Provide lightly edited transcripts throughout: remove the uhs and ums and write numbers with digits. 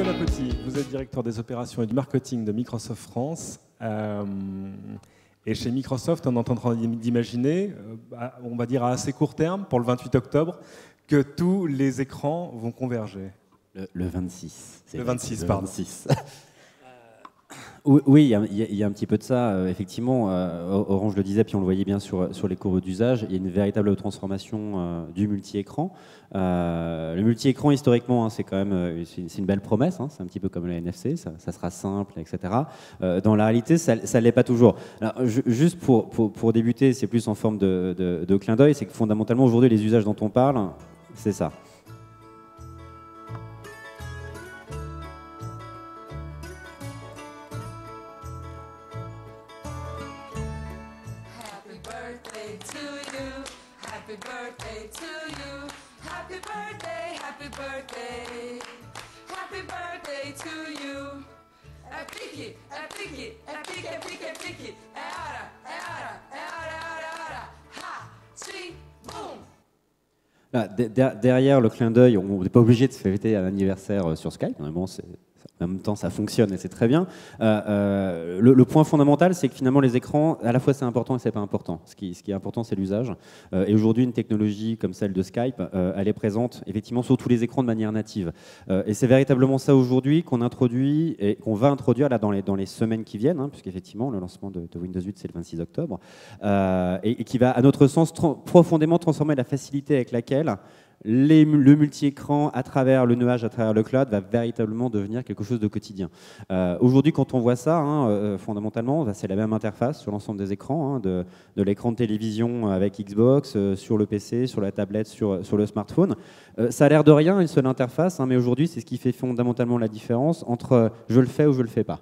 Nicolas Petit, vous êtes directeur des opérations et du marketing de Microsoft France. Et chez Microsoft, on est en train d'imaginer, on va dire à assez court terme, pour le 28 octobre, que tous les écrans vont converger. Le 26. Le 26, pardon. 26. Oui, il y a un petit peu de ça. Effectivement, Orange le disait, puis on le voyait bien sur les courbes d'usage, il y a une véritable transformation du multi-écran. Le multi-écran, historiquement, hein, c'est quand même c'est une belle promesse. Hein, c'est un petit peu comme le NFC, ça sera simple, etc. Dans la réalité, ça ne l'est pas toujours. Alors, juste pour débuter, c'est plus en forme de clin d'œil, c'est que fondamentalement, aujourd'hui, les usages dont on parle, c'est ça. Là, derrière le clin d'œil, on n'est pas obligé de se fêter à l'anniversaire sur Skype. Bon, en même temps, ça fonctionne et c'est très bien. Le point fondamental, c'est que finalement, les écrans, à la fois, c'est important et c'est pas important. Ce qui est important, c'est l'usage. Et aujourd'hui, une technologie comme celle de Skype, elle est présente effectivement sur tous les écrans de manière native. Et c'est véritablement ça aujourd'hui qu'on introduit et qu'on va introduire là dans les semaines qui viennent, hein, puisqu'effectivement, le lancement de Windows 8, c'est le 26 octobre, et qui va, à notre sens, profondément transformer la facilité avec laquelle le multi-écran à travers le nuage, à travers le cloud, va véritablement devenir quelque chose de quotidien. Aujourd'hui, quand on voit ça, hein, fondamentalement, c'est la même interface sur l'ensemble des écrans, hein, de l'écran de télévision avec Xbox, sur le PC, sur la tablette, sur le smartphone. Ça a l'air de rien, une seule interface, hein, mais aujourd'hui, c'est ce qui fait fondamentalement la différence entre je le fais ou je le fais pas.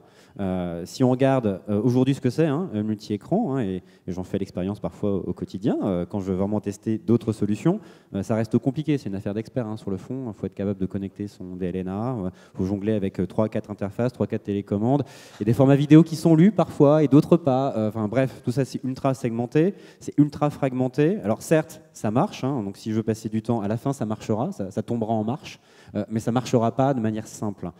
Si on regarde aujourd'hui ce que c'est, hein, multi-écran, hein, et j'en fais l'expérience parfois au quotidien, quand je veux vraiment tester d'autres solutions, ça reste compliqué, c'est une affaire d'expert, hein, sur le fond. Il faut être capable de connecter son DLNA, il faut jongler avec 3-4 interfaces, 3-4 télécommandes, et des formats vidéo qui sont lus parfois et d'autres pas. Enfin bref, tout ça c'est ultra segmenté, c'est ultra fragmenté. Alors certes, ça marche, hein, donc si je veux passer du temps, à la fin ça marchera, ça tombera en marche, mais ça ne marchera pas de manière simple.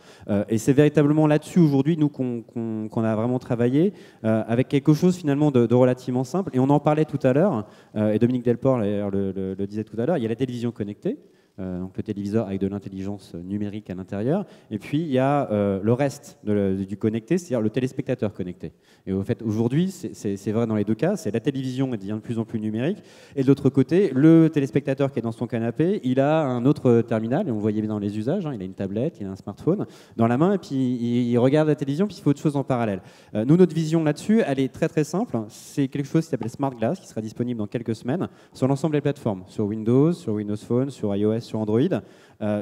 Et c'est véritablement là-dessus aujourd'hui, nous, qu'on a vraiment travaillé, avec quelque chose finalement de relativement simple. Et on en parlait tout à l'heure, et Dominique Delport le disait tout à l'heure, il y a la télévision connectée, donc le téléviseur avec de l'intelligence numérique à l'intérieur, et puis il y a le reste du connecté, c'est-à-dire le téléspectateur connecté. Et au fait, aujourd'hui, c'est vrai dans les deux cas, c'est la télévision qui devient de plus en plus numérique, et de l'autre côté, le téléspectateur qui est dans son canapé, il a un autre terminal, et on le voyait bien dans les usages, hein, il a une tablette, il a un smartphone dans la main, et puis il regarde la télévision, puis il fait autre chose en parallèle. Nous, notre vision là-dessus, elle est très très simple, c'est quelque chose qui s'appelle Smart Glass, qui sera disponible dans quelques semaines, sur l'ensemble des plateformes, sur Windows, sur Windows Phone, sur iOS, sur Android.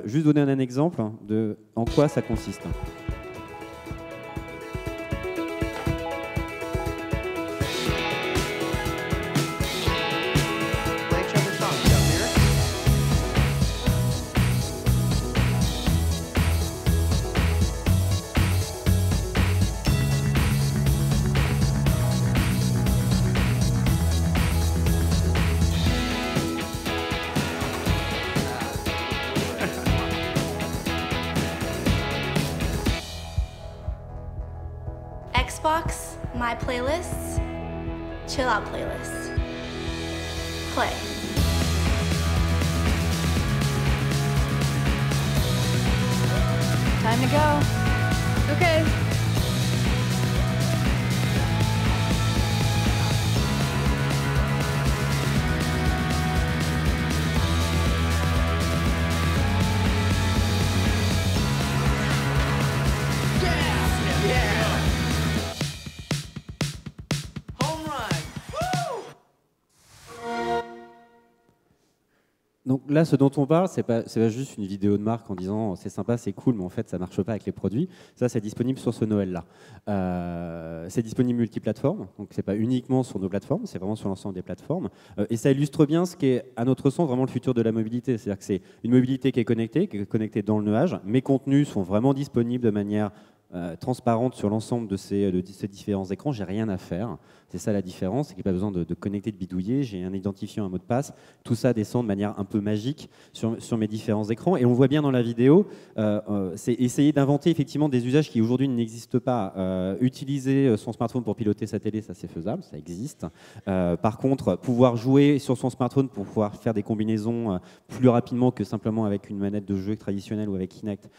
Juste donner un exemple de en quoi ça consiste. Xbox, My Playlists, Chill Out Playlists. Play. Time to go. Okay. Donc là, ce dont on parle, c'est pas juste une vidéo de marque en disant c'est sympa, c'est cool, mais en fait, ça marche pas avec les produits. Ça, c'est disponible sur ce Noël-là. C'est disponible multiplateforme, donc c'est pas uniquement sur nos plateformes, c'est vraiment sur l'ensemble des plateformes. Et ça illustre bien ce qui est, à notre sens, vraiment le futur de la mobilité. C'est-à-dire que c'est une mobilité qui est connectée dans le nuage. Mes contenus sont vraiment disponibles de manière transparente sur l'ensemble de ces différents écrans. J'ai rien à faire. C'est ça la différence, c'est qu'il n'y a pas besoin de connecter, de bidouiller. J'ai un identifiant, un mot de passe. Tout ça descend de manière un peu magique sur mes différents écrans. Et on voit bien dans la vidéo, c'est essayer d'inventer effectivement des usages qui aujourd'hui n'existent pas. Utiliser son smartphone pour piloter sa télé, ça c'est faisable, ça existe. Par contre, pouvoir jouer sur son smartphone pour pouvoir faire des combinaisons plus rapidement que simplement avec une manette de jeu traditionnelle ou avec Kinect,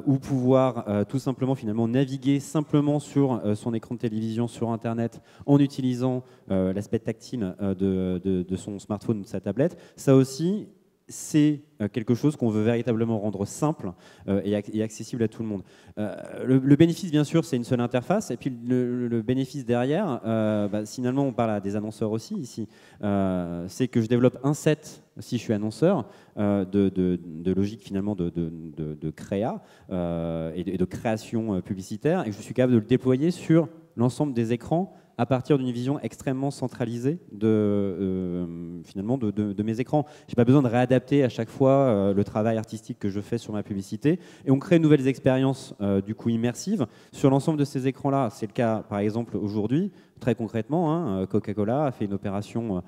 ou pouvoir tout simplement finalement naviguer simplement sur son écran de télévision, sur Internet, en utilisant l'aspect tactile de son smartphone ou de sa tablette, ça aussi, c'est quelque chose qu'on veut véritablement rendre simple et accessible à tout le monde. Le bénéfice, bien sûr, c'est une seule interface. Et puis le bénéfice derrière, finalement, on parle à des annonceurs aussi ici, c'est que je développe un set, si je suis annonceur, de logique finalement de créa et de création publicitaire, et que je suis capable de le déployer sur l'ensemble des écrans à partir d'une vision extrêmement centralisée finalement de mes écrans. Je n'ai pas besoin de réadapter à chaque fois le travail artistique que je fais sur ma publicité. Et on crée de nouvelles expériences du coup immersives sur l'ensemble de ces écrans-là. C'est le cas, par exemple, aujourd'hui, très concrètement, hein, Coca-Cola a fait une opération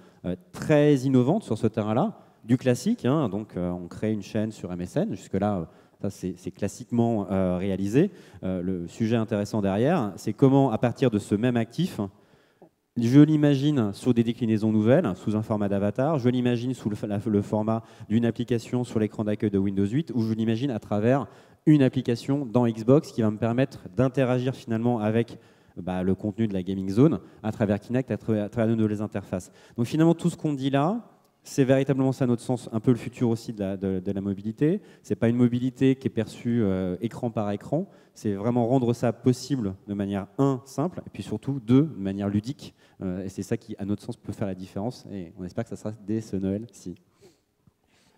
très innovante sur ce terrain-là, du classique. Hein, donc, on crée une chaîne sur MSN. Jusque-là, ça, c'est classiquement réalisé. Le sujet intéressant derrière, c'est comment, à partir de ce même actif, je l'imagine sous des déclinaisons nouvelles, sous un format d'avatar, je l'imagine sous le format d'une application sur l'écran d'accueil de Windows 8, ou je l'imagine à travers une application dans Xbox qui va me permettre d'interagir finalement avec le contenu de la gaming zone à travers Kinect, à travers de nouvelles interfaces. Donc finalement, tout ce qu'on dit là, c'est véritablement ça, à notre sens, un peu le futur aussi de la mobilité. Ce n'est pas une mobilité qui est perçue écran par écran. C'est vraiment rendre ça possible de manière, simple, et puis surtout, de manière ludique. Et c'est ça qui, à notre sens, peut faire la différence. Et on espère que ça sera dès ce Noël-ci.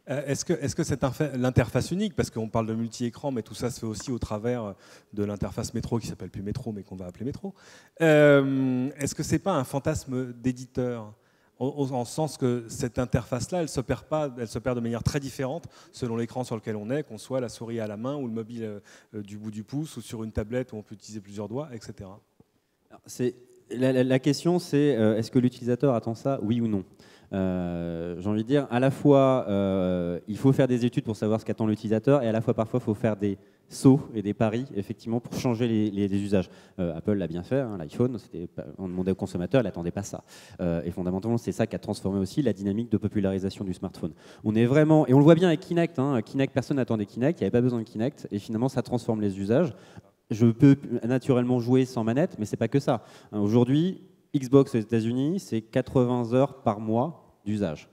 Est-ce que c'est l'interface unique, parce qu'on parle de multi-écran, mais tout ça se fait aussi au travers de l'interface métro, qui s'appelle plus métro, mais qu'on va appeler métro. Est-ce que c'est pas un fantasme d'éditeur ? En sens que cette interface-là, elle s'opère de manière très différente selon l'écran sur lequel on est, qu'on soit la souris à la main ou le mobile du bout du pouce, ou sur une tablette où on peut utiliser plusieurs doigts, etc. Alors, la question, c'est est-ce que l'utilisateur attend ça, oui ou non ? J'ai envie de dire, à la fois, il faut faire des études pour savoir ce qu'attend l'utilisateur, et à la fois, parfois, il faut faire des sauts et des paris, effectivement, pour changer les usages. Apple l'a bien fait, hein, l'iPhone, on demandait aux consommateurs, il n'attendait pas ça. Et fondamentalement, c'est ça qui a transformé aussi la dynamique de popularisation du smartphone. On est vraiment, et on le voit bien avec Kinect, hein, Kinect, personne n'attendait Kinect, il n'y avait pas besoin de Kinect, et finalement, ça transforme les usages. Je peux naturellement jouer sans manette, mais ce n'est pas que ça. Aujourd'hui, Xbox aux États-Unis, c'est 80 heures par mois d'usage.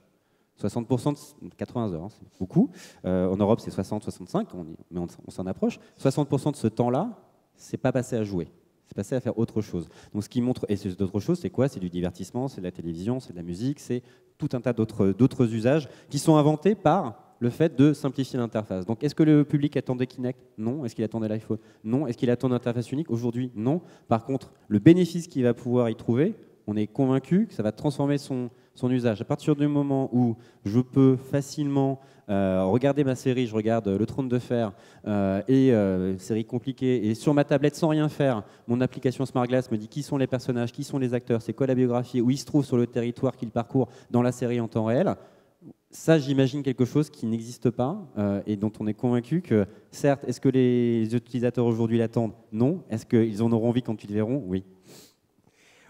60% de 80 heures, hein, c'est beaucoup. En Europe, c'est 60-65, mais on s'en approche. 60% de ce temps-là, c'est pas passé à jouer, c'est passé à faire autre chose. Donc, ce qui montre, et cette autre chose, c'est quoi? C'est du divertissement, c'est de la télévision, c'est de la musique, c'est tout un tas d'autres usages qui sont inventés par le fait de simplifier l'interface. Donc, est-ce que le public attendait Kinect? Non. Est-ce qu'il attendait l'iPhone? Non. Est-ce qu'il attend l'interface unique? Aujourd'hui, non. Par contre, le bénéfice qu'il va pouvoir y trouver, on est convaincu que ça va transformer son usage. À partir du moment où je peux facilement regarder ma série, je regarde Le Trône de Fer, série compliquée, et sur ma tablette sans rien faire, mon application Smart Glass me dit qui sont les personnages, qui sont les acteurs, c'est quoi la biographie, où ils se trouvent sur le territoire qu'ils parcourent dans la série en temps réel. Ça, j'imagine quelque chose qui n'existe pas et dont on est convaincu que, certes, est-ce que les utilisateurs aujourd'hui l'attendent? Non. Est-ce qu'ils en auront envie quand ils le verront? Oui.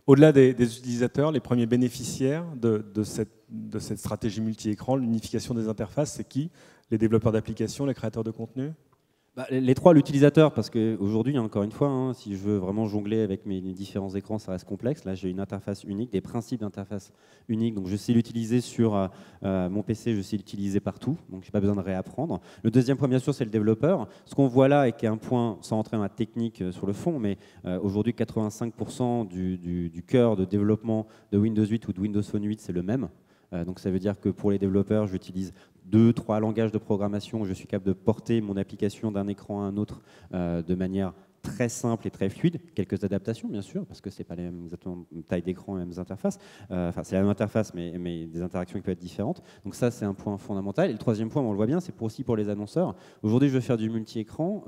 Au-delà des utilisateurs, les premiers bénéficiaires de cette stratégie multi-écran, l'unification des interfaces, c'est qui? Les développeurs d'applications, les créateurs de contenu? Les trois, l'utilisateur, parce qu'aujourd'hui, encore une fois, hein, si je veux vraiment jongler avec mes différents écrans, ça reste complexe. Là, j'ai une interface unique, des principes d'interface unique, donc je sais l'utiliser sur mon PC, je sais l'utiliser partout, donc je n'ai pas besoin de réapprendre. Le deuxième point, bien sûr, c'est le développeur. Ce qu'on voit là, et qui est un point, sans entrer dans la technique sur le fond, mais aujourd'hui, 85% du cœur de développement de Windows 8 ou de Windows Phone 8, c'est le même. Donc ça veut dire que pour les développeurs, j'utilise 2-3 langages de programmation, je suis capable de porter mon application d'un écran à un autre de manière très simple et très fluide, quelques adaptations bien sûr, parce que c'est pas les mêmes exactement taille d'écran et les mêmes interfaces, enfin c'est la même interface mais des interactions qui peuvent être différentes, donc ça c'est un point fondamental. Et le troisième point, on le voit bien, c'est aussi pour les annonceurs. Aujourd'hui je veux faire du multi-écran,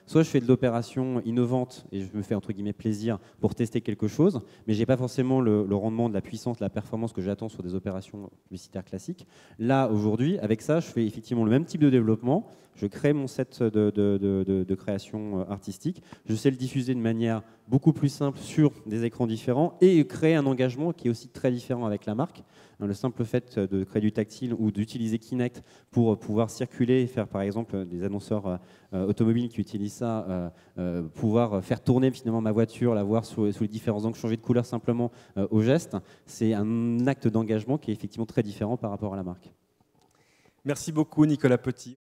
soit je fais de l'opération innovante et je me fais entre guillemets plaisir pour tester quelque chose, mais j'ai pas forcément le rendement, de la puissance, de la performance que j'attends sur des opérations publicitaires classiques. Là aujourd'hui, avec ça, je fais effectivement le même type de développement, je crée mon set de création artistique, je sais le diffuser de manière beaucoup plus simple sur des écrans différents et créer un engagement qui est aussi très différent avec la marque. Le simple fait de créer du tactile ou d'utiliser Kinect pour pouvoir circuler et faire par exemple des annonceurs automobiles qui utilisent ça, pouvoir faire tourner finalement ma voiture, la voir sous les différents angles, changer de couleur simplement au geste, c'est un acte d'engagement qui est effectivement très différent par rapport à la marque. Merci beaucoup Nicolas Petit.